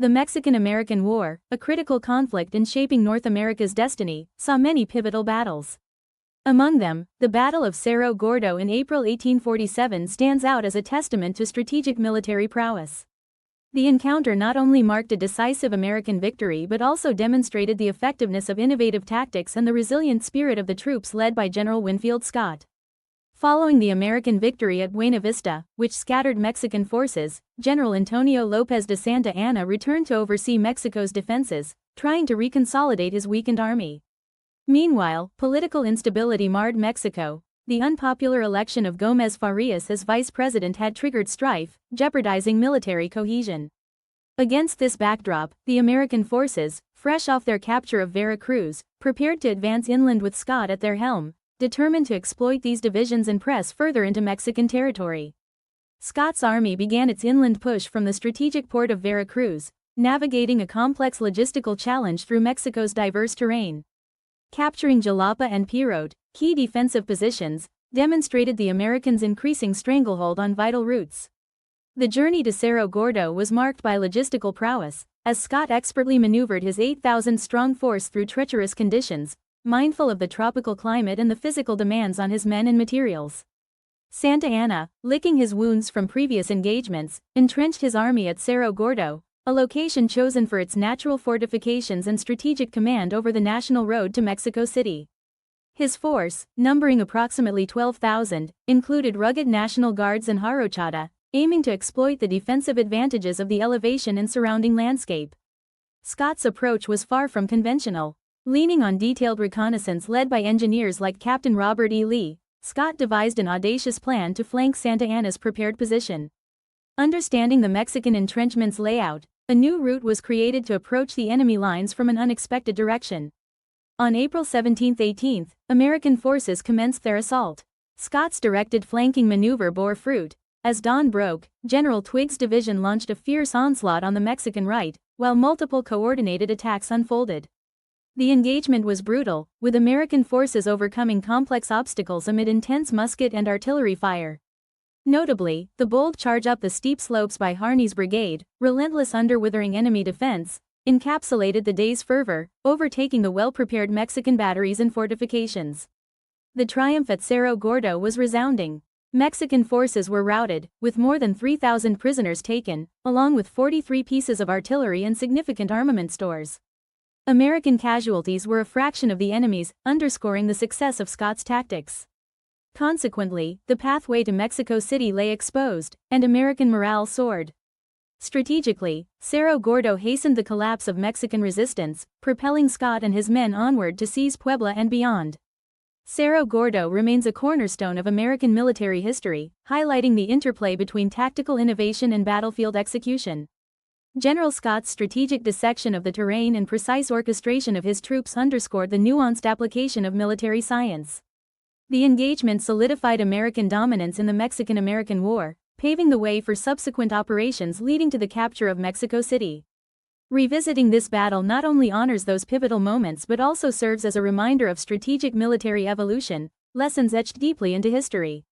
The Mexican-American War, a critical conflict in shaping North America's destiny, saw many pivotal battles. Among them, the Battle of Cerro Gordo in April 1847 stands out as a testament to strategic military prowess. The encounter not only marked a decisive American victory but also demonstrated the effectiveness of innovative tactics and the resilient spirit of the troops led by General Winfield Scott. Following the American victory at Buena Vista, which scattered Mexican forces, General Antonio López de Santa Anna returned to oversee Mexico's defenses, trying to reconsolidate his weakened army. Meanwhile, political instability marred Mexico. The unpopular election of Gómez Farías as vice president had triggered strife, jeopardizing military cohesion. Against this backdrop, the American forces, fresh off their capture of Veracruz, prepared to advance inland with Scott at their helm, determined to exploit these divisions and press further into Mexican territory. Scott's army began its inland push from the strategic port of Veracruz, navigating a complex logistical challenge through Mexico's diverse terrain. Capturing Jalapa and Perote, key defensive positions, demonstrated the Americans' increasing stranglehold on vital routes. The journey to Cerro Gordo was marked by logistical prowess, as Scott expertly maneuvered his 8,000-strong force through treacherous conditions, mindful of the tropical climate and the physical demands on his men and materials. Santa Anna, licking his wounds from previous engagements, entrenched his army at Cerro Gordo, a location chosen for its natural fortifications and strategic command over the national road to Mexico City. His force, numbering approximately 12,000, included rugged National Guards and Jarochata, aiming to exploit the defensive advantages of the elevation and surrounding landscape. Scott's approach was far from conventional. Leaning on detailed reconnaissance led by engineers like Captain Robert E. Lee, Scott devised an audacious plan to flank Santa Anna's prepared position. Understanding the Mexican entrenchment's layout, a new route was created to approach the enemy lines from an unexpected direction. On April 17-18, American forces commenced their assault. Scott's directed flanking maneuver bore fruit. As dawn broke, General Twiggs' division launched a fierce onslaught on the Mexican right, while multiple coordinated attacks unfolded. The engagement was brutal, with American forces overcoming complex obstacles amid intense musket and artillery fire. Notably, the bold charge up the steep slopes by Harney's brigade, relentless under withering enemy defense, encapsulated the day's fervor, overtaking the well-prepared Mexican batteries and fortifications. The triumph at Cerro Gordo was resounding. Mexican forces were routed, with more than 3,000 prisoners taken, along with 43 pieces of artillery and significant armament stores. American casualties were a fraction of the enemy's, underscoring the success of Scott's tactics. Consequently, the pathway to Mexico City lay exposed, and American morale soared. Strategically, Cerro Gordo hastened the collapse of Mexican resistance, propelling Scott and his men onward to seize Puebla and beyond. Cerro Gordo remains a cornerstone of American military history, highlighting the interplay between tactical innovation and battlefield execution. General Scott's strategic dissection of the terrain and precise orchestration of his troops underscored the nuanced application of military science. The engagement solidified American dominance in the Mexican-American War, paving the way for subsequent operations leading to the capture of Mexico City. Revisiting this battle not only honors those pivotal moments but also serves as a reminder of strategic military evolution, lessons etched deeply into history.